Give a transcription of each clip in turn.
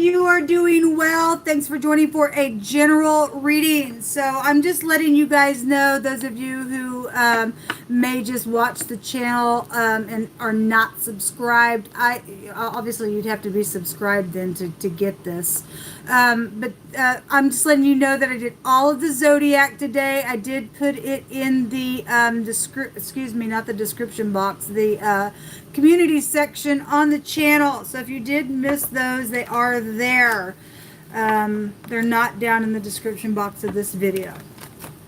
you are doing well. Thanks for joining for a general reading. So I'm just letting you guys know, those of you who may just watch the channel and are not subscribed. Obviously you'd have to be subscribed then to get this. But I'm just letting you know that I did all of the zodiac today. I did put it in the not the description box, the community section on the channel. So if you did miss those, they are there. They're not down in the description box of this video.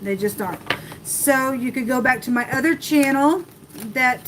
They just aren't. So you could go back to my other channel that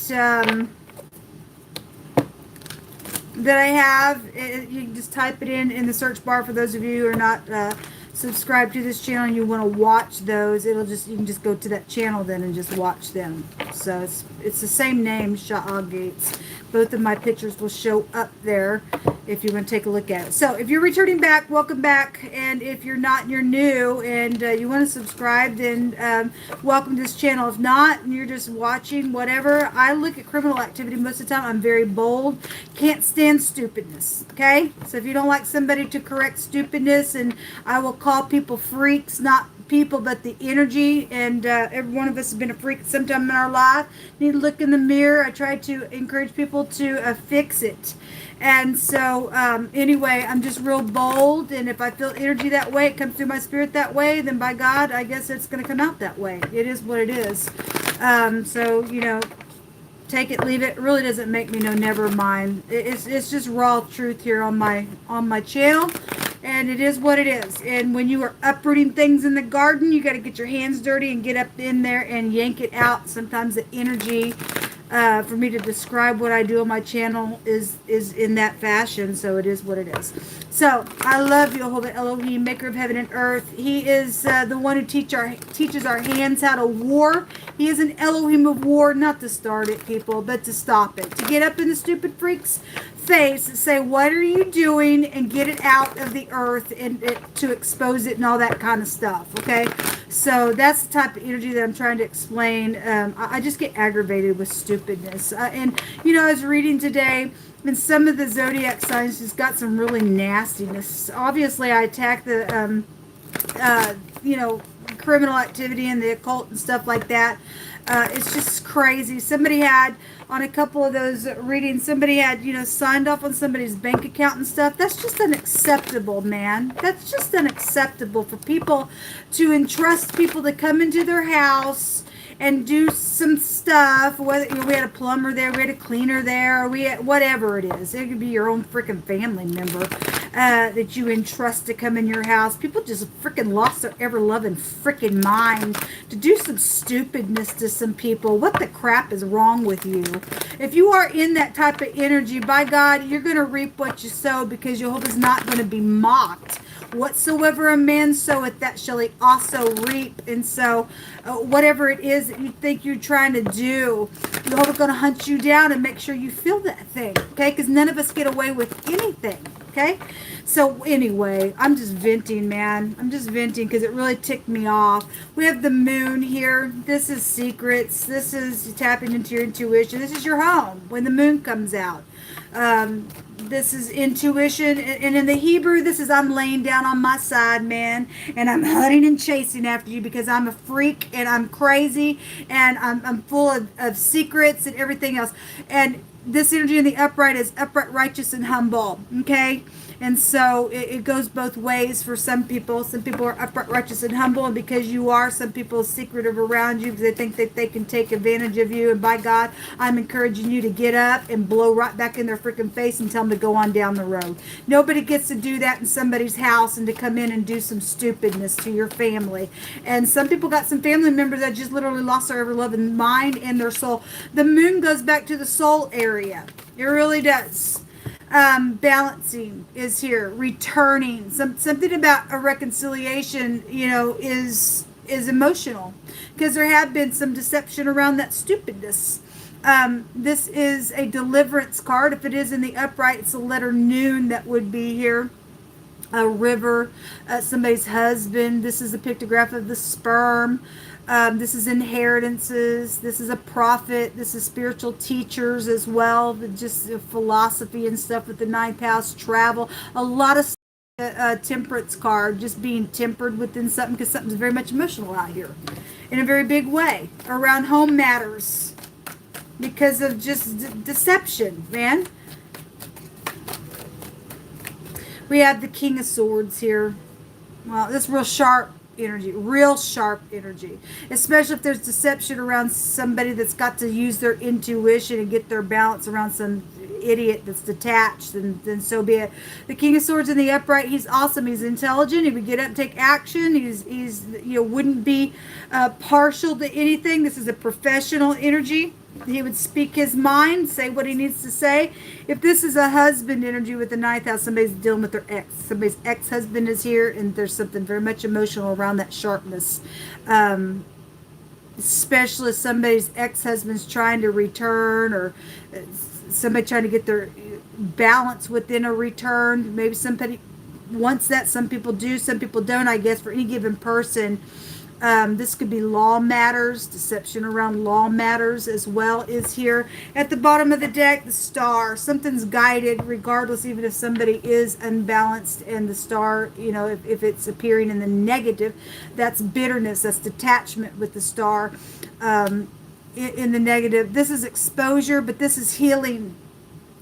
that I have. You can just type it in the search bar for those of you who are not subscribed to this channel and you want to watch those. You can just go to that channel then and just watch them. So it's the same name, Yashuah Gates. Both of my pictures will show up there if you want to take a look at it. So if you're returning back, welcome back. And if you're not and you're new and you want to subscribe, then welcome to this channel. If not, and you're just watching, whatever, I look at criminal activity most of the time. I'm very bold. Can't stand stupidness, okay? So if you don't like somebody to correct stupidness, and I will call people freaks, not people but the energy, and every one of us has been a freak sometime in our life. Need to look in the mirror. I try to encourage people to fix it. And so anyway, I'm just real bold, and if I feel energy that way, it comes through my spirit that way, then by God, I guess it's going to come out that way. It is what it is. So you know, take it, leave it. It really doesn't make me no never mind. It's just raw truth here on my channel. And it is what it is. And when you are uprooting things in the garden, you got to get your hands dirty and get up in there and yank it out. Sometimes the energy for me to describe what I do on my channel is in that fashion. So it is what it is. So I love Jehovah Elohim, maker of heaven and earth. He is the one who teaches our hands how to war. He is an Elohim of war, not to start it, people, but to stop it. To get up in the stupid freak's face and say, what are you doing, and get it out of the earth and to expose it and all that kind of stuff, okay? So that's the type of energy that I'm trying to explain. I just get aggravated with stupidness. And, you know, I was reading today, and some of the zodiac signs just got some really nastiness. Obviously, I attack the, you know, criminal activity and the occult and stuff like that. It's just crazy. Somebody had, on a couple of those readings, somebody had, you know, signed off on somebody's bank account and stuff. That's just unacceptable, man. That's just unacceptable for people to entrust people to come into their house and do some stuff. Whether, you know, we had a plumber there, we had a cleaner there, or we had, whatever it is. It could be your own freaking family member that you entrust to come in your house. People just freaking lost their ever-loving freaking mind to do some stupidness to some people. What the crap is wrong with you? If you are in that type of energy, by God, you're going to reap what you sow, because Jehovah's not going to be mocked. Whatsoever a man soweth, that shall he also reap. And so whatever it is that you think you're trying to do, Jehovah's going to hunt you down and make sure you feel that thing, okay? Because none of us get away with anything, okay? So anyway, I'm just venting, man. I'm just venting because it really ticked me off. We have the moon here. This is secrets. This is tapping into your intuition. This is your home when the moon comes out. This is intuition, and in the Hebrew, this is I'm laying down on my side, man, and I'm hunting and chasing after you because I'm a freak and I'm crazy and I'm full of secrets and everything else. And this energy in the upright is upright, righteous, and humble, okay? And so it goes both ways for some people. Some people are upright, righteous, and humble, and because you are, some people are secretive around you because they think that they can take advantage of you. And by God, I'm encouraging you to get up and blow right back in their freaking face and tell them to go on down the road. Nobody gets to do that in somebody's house and to come in and do some stupidness to your family. And some people got some family members that just literally lost their ever-loving mind and their soul. The moon goes back to the soul area. It really does. Balancing is here, returning. Something about a reconciliation, you know, is emotional, because there have been some deception around that stupidness. This is a deliverance card. If it is in the upright, it's the letter noon that would be here. A river, somebody's husband. This is a pictograph of the sperm. This is inheritances. This is a prophet. This is spiritual teachers as well. Just philosophy and stuff with the ninth house, travel. A lot of Temperance card, just being tempered within something, because something's very much emotional out here in a very big way around home matters because of just deception, man. We have the King of Swords here. Well, this real sharp energy, especially if there's deception around somebody that's got to use their intuition and get their balance around some idiot that's detached, and then so be it. The King of Swords in the upright, he's awesome. He's intelligent. He would get up and take action. He's wouldn't be partial to anything. This is a professional energy. He would speak his mind, say what he needs to say. If this is a husband energy with the ninth house, somebody's dealing with their ex. Somebody's ex-husband is here, and there's something very much emotional around that sharpness. Especially if somebody's ex-husband's trying to return, or somebody trying to get their balance within a return. Maybe somebody wants that. Some people do, some people don't, I guess, for any given person. This could be law matters, deception around law matters as well is here. At the bottom of the deck, the star. Something's guided regardless, even if somebody is unbalanced, and the star, if it's appearing in the negative, that's bitterness, that's detachment with the star. In the negative, this is exposure, but this is healing.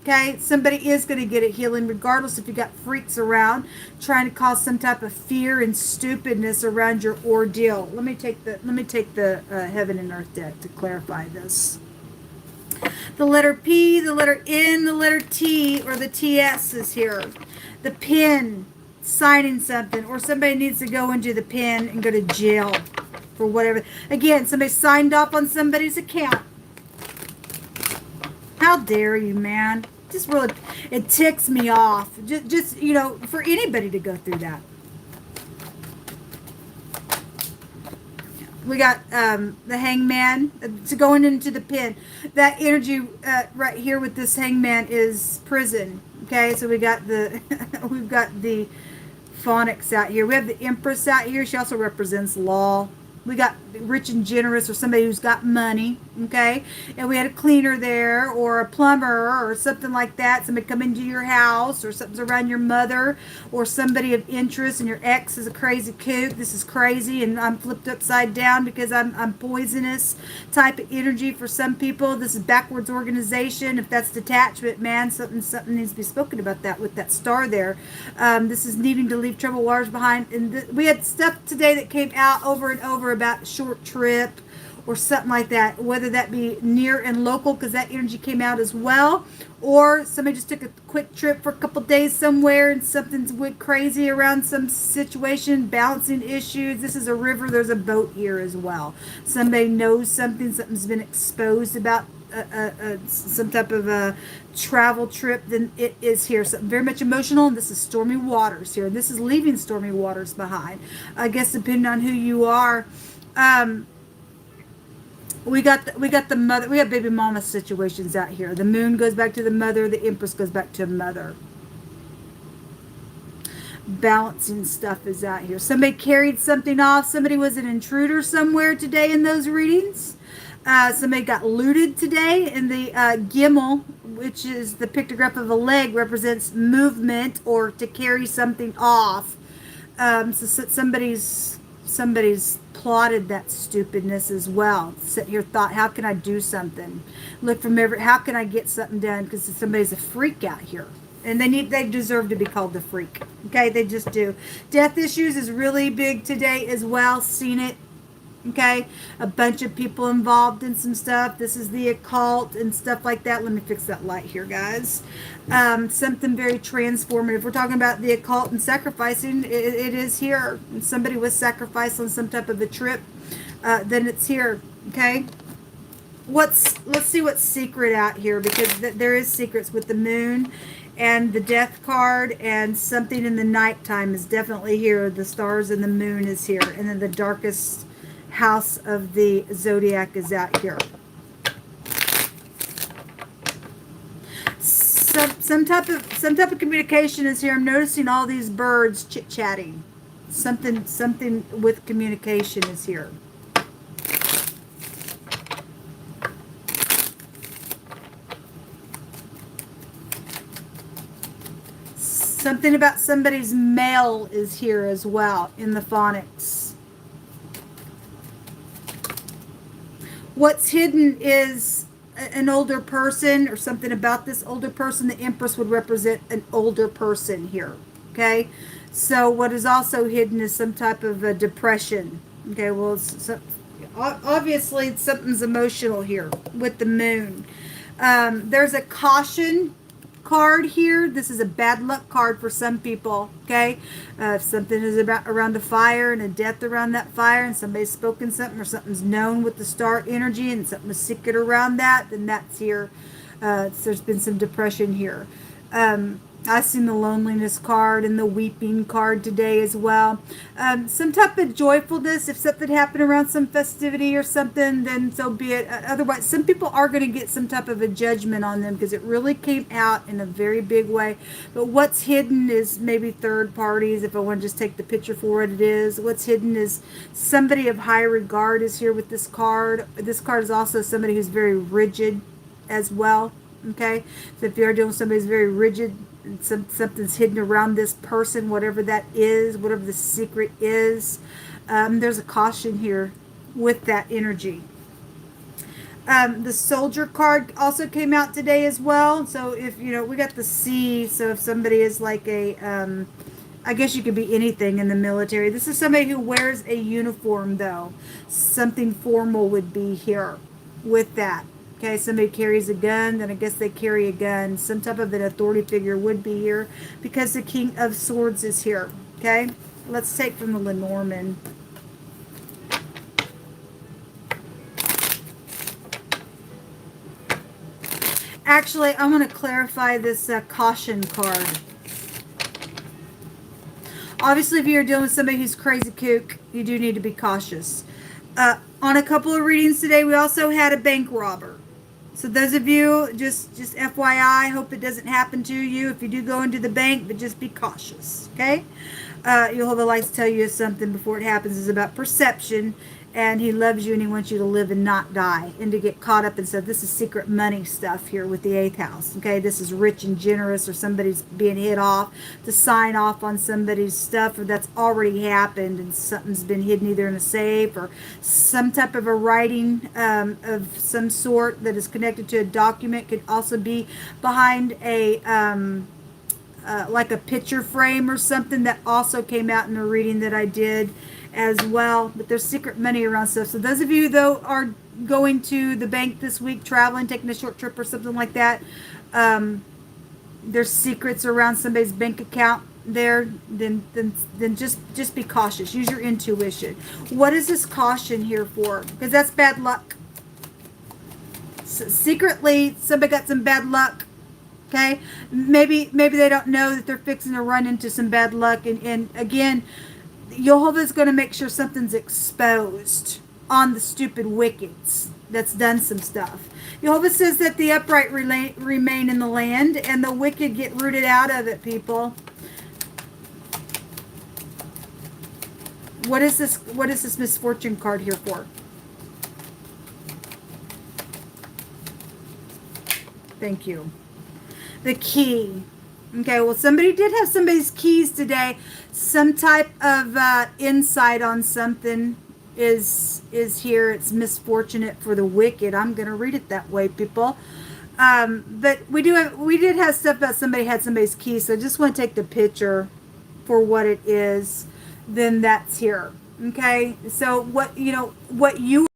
Okay, somebody is going to get a healing regardless if you got freaks around trying to cause some type of fear and stupidness around your ordeal. Let me take the heaven and earth deck to clarify this. The letter P, the letter N, the letter T, or the TS is here. The pen, signing something, or somebody needs to go into the pen and go to jail for whatever. Again, somebody signed off on somebody's account. How dare you, man? Just really, it ticks me off. Just for anybody to go through that. We got the hangman going into the pen. That energy right here with this hangman is prison. Okay, so we got the we've got the phonics out here. We have the empress out here. She also represents law. We got rich and generous, or somebody who's got money, okay? And we had a cleaner there, or a plumber, or something like that. Somebody come into your house, or something's around your mother, or somebody of interest, and your ex is a crazy kook. This is crazy, and I'm flipped upside down because I'm poisonous type of energy for some people. This is backwards organization. If that's detachment, man, something needs to be spoken about that with that star there. This is needing to leave troubled waters behind. And we had stuff today that came out over and over about short trip or something like that, whether that be near and local, because that energy came out as well, or somebody just took a quick trip for a couple days somewhere and something went crazy around some situation, balancing issues. This is a river. There's a boat here as well. Somebody knows something's been exposed about some type of a travel trip, then it is here. So very much emotional, and this is stormy waters here. This is leaving stormy waters behind. I guess depending on who you are. We got the mother. We have baby mama situations out here. The moon goes back to the mother. The empress goes back to mother. Balancing stuff is out here. Somebody carried something off. Somebody was an intruder somewhere today in those readings. Somebody got looted today, and the gimel, which is the pictograph of a leg, represents movement or to carry something off. So somebody's plotted that stupidness as well. Sit here, thought, how can I do something? Look from how can I get something done? Because somebody's a freak out here, and they deserve to be called the freak. Okay, they just do. Death issues is really big today as well. Seen it. Okay, a bunch of people involved in some stuff. This is the occult and stuff like that. Let me fix that light here, guys. Something very transformative. We're talking about the occult and sacrificing. It is here. And somebody was sacrificed on some type of a trip. Then it's here. Okay. Let's see what's secret out here, because there is secrets with the moon and the death card, and something in the nighttime is definitely here. The stars and the moon is here, and then the darkest house of the zodiac is out here. Some type of communication is here. I'm noticing all these birds chit-chatting. Something with communication is here. Something about somebody's mail is here as well in the phonics. What's hidden is an older person or something about this older person. The Empress would represent an older person here. Okay. So what is also hidden is some type of a depression. Okay. Well, obviously something's emotional here with the moon. There's a caution card here. This is a bad luck card for some people. Okay, if something is about around a fire and a death around that fire, and somebody's spoken something or something's known with the star energy and something was secret around that, then that's here. So there's been some depression here. I've seen the loneliness card and the weeping card today as well. Some type of joyfulness. If something happened around some festivity or something, then so be it. Otherwise, some people are going to get some type of a judgment on them because it really came out in a very big way. But what's hidden is maybe third parties, if I want to just take the picture for what it is. What's hidden is somebody of high regard is here with this card. This card is also somebody who's very rigid as well. Okay, so if you are dealing with somebody who's very rigid, something's hidden around this person, whatever that is, whatever the secret is, there's a caution here with that energy. The soldier card also came out today as well. So if, you know, we got the C, so if somebody is like a, I guess you could be anything in the military. This is somebody who wears a uniform though. Something formal would be here with that. Okay, somebody carries a gun, then I guess they carry a gun. Some type of an authority figure would be here because the King of Swords is here. Okay, let's take from the Lenormand. Actually, I'm going to clarify this caution card. Obviously, if you're dealing with somebody who's crazy kook, you do need to be cautious. On a couple of readings today, we also had a bank robber. So those of you, just FYI, hope it doesn't happen to you if you do go into the bank, but just be cautious, okay? Jehovah likes to tell you something before it happens. Is about perception, and he loves you and he wants you to live and not die and to get caught up in stuff. This is secret money stuff here with the 8th house, okay? This is rich and generous, or somebody's being hit off to sign off on somebody's stuff, or that's already happened and something's been hidden either in a safe or some type of a writing of some sort that is connected to a document. Could also be behind a like a picture frame or something that also came out in a reading that I did as well. But there's secret money around stuff. So those of you though are going to the bank this week, traveling, taking a short trip or something like that, there's secrets around somebody's bank account there, then just be cautious. Use your intuition. What is this caution here for? Because that's bad luck. So secretly somebody got some bad luck. Okay, maybe they don't know that they're fixing to run into some bad luck, and again, Jehovah's going to make sure something's exposed on the stupid wickeds that's done some stuff. Jehovah says that the upright remain in the land, and the wicked get rooted out of it. People, what is this? What is this misfortune card here for? Thank you. The key. Okay, well, somebody did have somebody's keys today. Some type of insight on something is here. It's misfortunate for the wicked. I'm going to read it that way, people. But we did have stuff about somebody had somebody's keys. So I just want to take the picture for what it is. Then that's here. Okay, so what you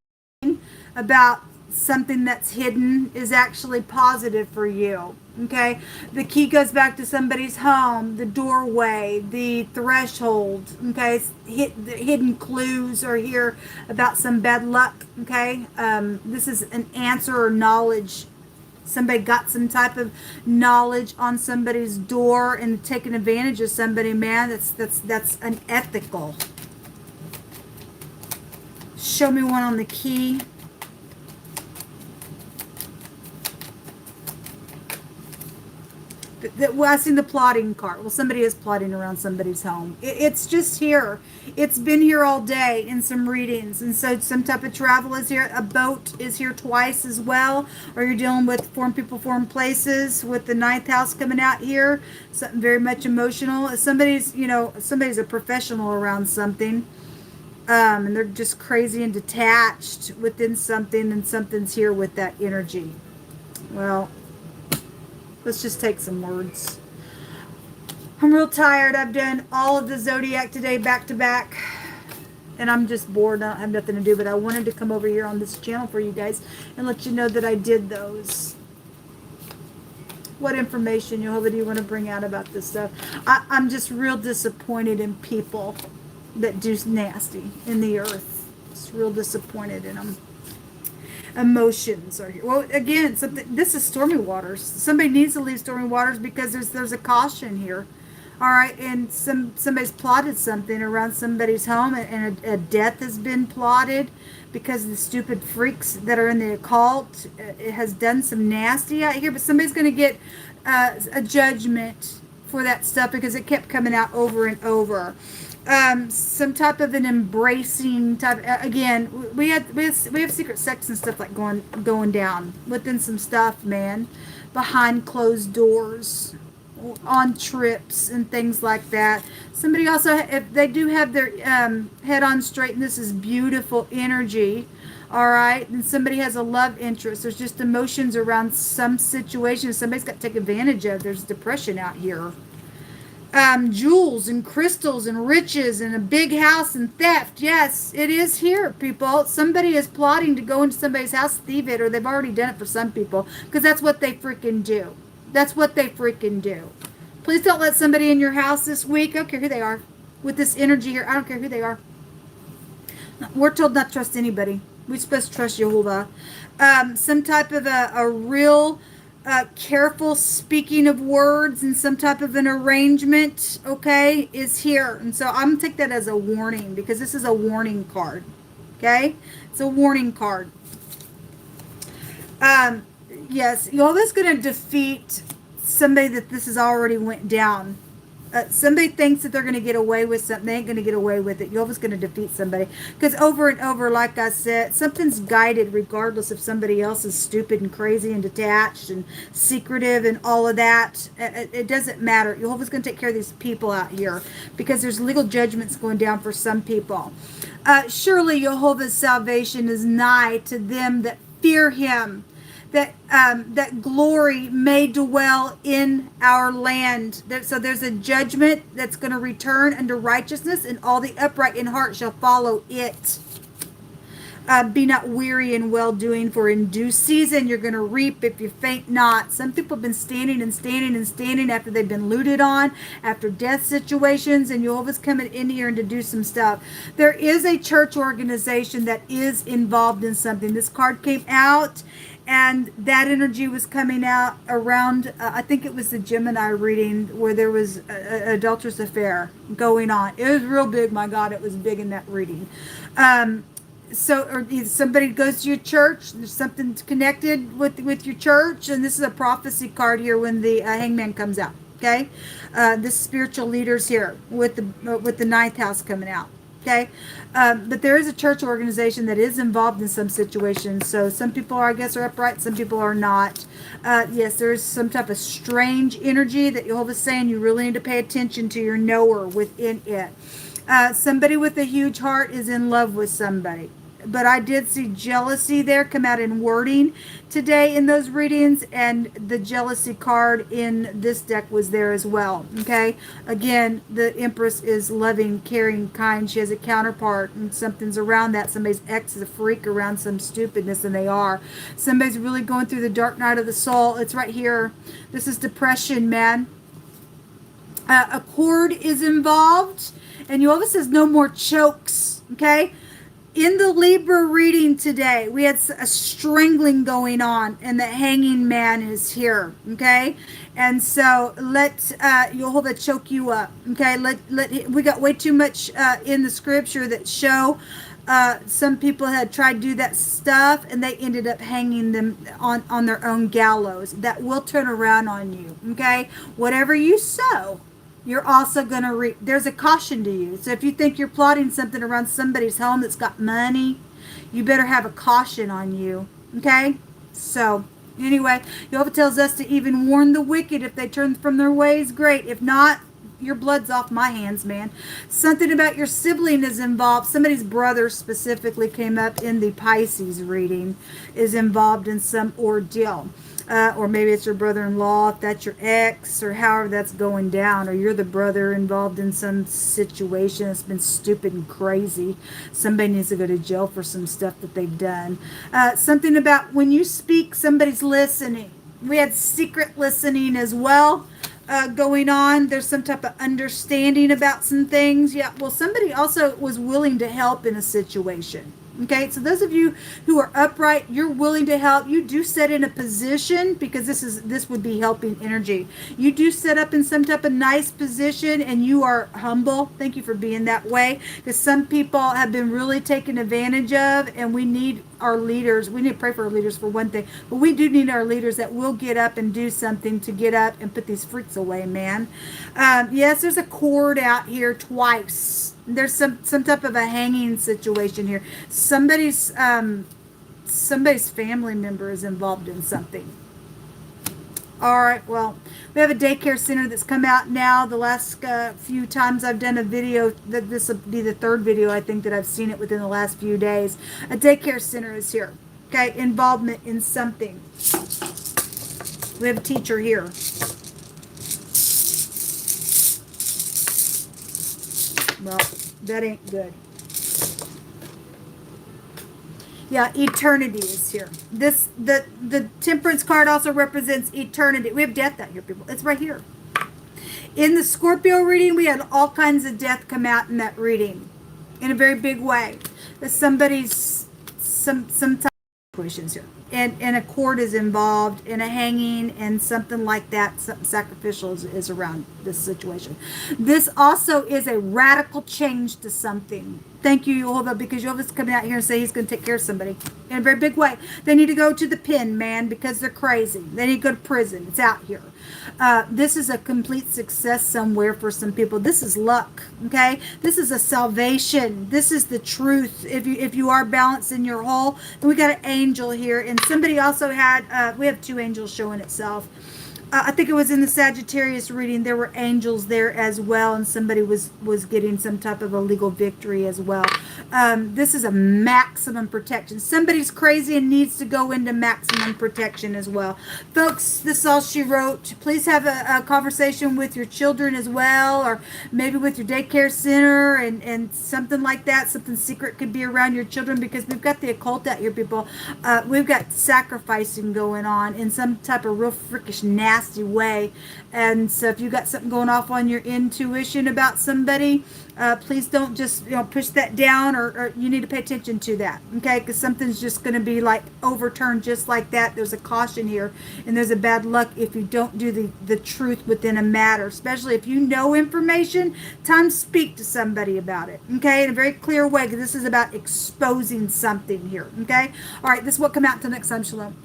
about something that's hidden is actually positive for you. Okay, the key goes back to somebody's home, the doorway, the threshold. Okay, the hidden clues are here about some bad luck. Okay, this is an answer or knowledge. Somebody got some type of knowledge on somebody's door and taking advantage of somebody. Man, that's unethical. Show me one on the key. Well, I seen the plotting card. Well, somebody is plotting around somebody's home. It's just here. It's been here all day in some readings. And so some type of travel is here. A boat is here twice as well. Or you're dealing with form people, form places with the ninth house coming out here. Something very much emotional. Somebody's, somebody's a professional around something. And they're just crazy and detached within something, and something's here with that energy. Well, let's just take some words. I'm real tired. I've done all of the zodiac today back to back, and I'm just bored. I don't have nothing to do, but I wanted to come over here on this channel for you guys and let you know that I did those. What information, Jehovah, do you want to bring out about this stuff? I'm just real disappointed in people that do nasty in the earth. Just real disappointed in them. Emotions are here. Well, again, this is stormy waters. Somebody needs to leave stormy waters because there's a caution here. All right, and somebody's plotted something around somebody's home, and a death has been plotted because the stupid freaks that are in the occult. It has done some nasty out here, but somebody's going to get a judgment for that stuff because it kept coming out over and over. Some type of an embracing type. Again, we have secret sex and stuff like going down within some stuff, man, behind closed doors, on trips and things like that. Somebody also, if they do have their head on straight, and this is beautiful energy. All right, and somebody has a love interest. There's just emotions around some situation somebody's got to take advantage of. There's depression out here. Jewels and crystals and riches and a big house and theft. Yes, it is here, people. Somebody is plotting to go into somebody's house, thieve it, or they've already done it for some people, because that's what they freaking do. That's what they freaking do. Please don't let somebody in your house this week. I don't care who they are. With this energy here, I don't care who they are. We're told not to trust anybody. We're supposed to trust Jehovah. Some type of a real careful speaking of words and some type of an arrangement, okay, is here. And so I'm going to take that as a warning, because this is a warning card, okay? It's a warning card. Yes, Jehovah's going to defeat somebody that this has already went down. Somebody thinks that they're going to get away with something. They ain't going to get away with it. Jehovah's going to defeat somebody. Because over and over, like I said, something's guided regardless if somebody else is stupid and crazy and detached and secretive and all of that. It doesn't matter. Jehovah's going to take care of these people out here, because there's legal judgments going down for some people. Surely Jehovah's salvation is nigh to them that fear him. That glory may dwell in our land. So there's a judgment that's going to return unto righteousness, and all the upright in heart shall follow it. Be not weary in well-doing, for in due season you're going to reap if you faint not. Some people have been standing and standing and standing after they've been looted on, after death situations, and Jehovah's coming in here and to do some stuff. There is a church organization that is involved in something. This card came out, and that energy was coming out around, I think it was the Gemini reading, where there was an adulterous affair going on. It was real big. My God, it was big in that reading. So, or if somebody goes to your church, there's something connected with your church, and this is a prophecy card here when the hangman comes out. Okay, this spiritual leaders here with the ninth house coming out. Okay, but there is a church organization that is involved in some situations. So some people are, I guess, are upright. Some people are not. Yes, there's some type of strange energy that Jehovah's saying you really need to pay attention to your knower within it. Somebody with a huge heart is in love with somebody. But I did see jealousy there come out in wording today in those readings, and the jealousy card in this deck was there as well. Okay, again, the Empress is loving, caring, kind. She has a counterpart, and something's around that. Somebody's ex is a freak around some stupidness, and they are. Somebody's really going through the dark night of the soul. It's right here. This is depression, man. A cord is involved, and Jehovah says no more chokes. Okay. In the Libra reading today, we had a strangling going on, and the hanging man is here, okay? And so let Jehovah choke you up, okay? We got way too much in the scripture that show Some people had tried to do that stuff and they ended up hanging them on their own gallows. That will turn around on you, okay? Whatever you sow, you're also going to reap. There's a caution to you. So if you think you're plotting something around somebody's home that's got money, you better have a caution on you, okay? So anyway, Jehovah tells us to even warn the wicked if they turn from their ways. Great. If not, your blood's off my hands, man. Something about your sibling is involved. Somebody's brother specifically came up in the Pisces reading, is involved in some ordeal. Or maybe it's your brother-in-law, if that's your ex, or however that's going down, or you're the brother involved in some situation that's been stupid and crazy. Somebody needs to go to jail for some stuff that they've done. Something about when you speak, somebody's listening. We had secret listening as well going on. There's some type of understanding about some things. Yeah, well, somebody also was willing to help in a situation. Okay, so those of you who are upright, you're willing to help. You do set in a position, because this would be helping energy. You do set up in some type of nice position, and you are humble. Thank you for being that way, because some people have been really taken advantage of, and we need our leaders. We need to pray for our leaders for one thing, but we do need our leaders that will get up and do something to get up and put these freaks away, man. Yes, there's a cord out here twice. There's some type of a hanging situation here. Somebody's family member is involved in something. All right, well, we have a daycare center that's come out now. The last few times I've done a video, this will be the third video I think that I've seen it within the last few days. A daycare center is here. Okay, involvement in something. We have a teacher here. Well, that ain't good. Yeah, eternity is here. The temperance card also represents eternity. We have death out here, people. It's right here. In the Scorpio reading, we had all kinds of death come out in that reading in a very big way. That somebody's some type of situations here. And a cord is involved, and a hanging, and something like that. Something sacrificial is around this situation. This also is a radical change to something. Thank you, Jehovah, because Jehovah's coming out here and say he's going to take care of somebody in a very big way. They need to go to the pen, man, because they're crazy. They need to go to prison. It's out here. This is a complete success somewhere for some people. This is luck, okay? This is a salvation. This is the truth. If you are balanced in your whole, then we got an angel here, and somebody also had, we have two angels showing itself. I think it was in the Sagittarius reading. There were angels there as well, and somebody was getting some type of a legal victory as well. This is a maximum protection. Somebody's crazy and needs to go into maximum protection as well. Folks, this is all she wrote. Please have a conversation with your children as well, or maybe with your daycare center and something like that. Something secret could be around your children, because we've got the occult out here, people. We've got sacrificing going on in some type of real freakish nasty way. And so if you got something going off on your intuition about somebody, please don't just push that down, or you need to pay attention to that, okay? Because something's just going to be like overturned just like that. There's a caution here, and there's a bad luck if you don't do the truth within a matter, especially if you know information. Time to speak to somebody about it, okay, in a very clear way, because this is about exposing something here, okay? All right, this is what come out until next time. Shalom.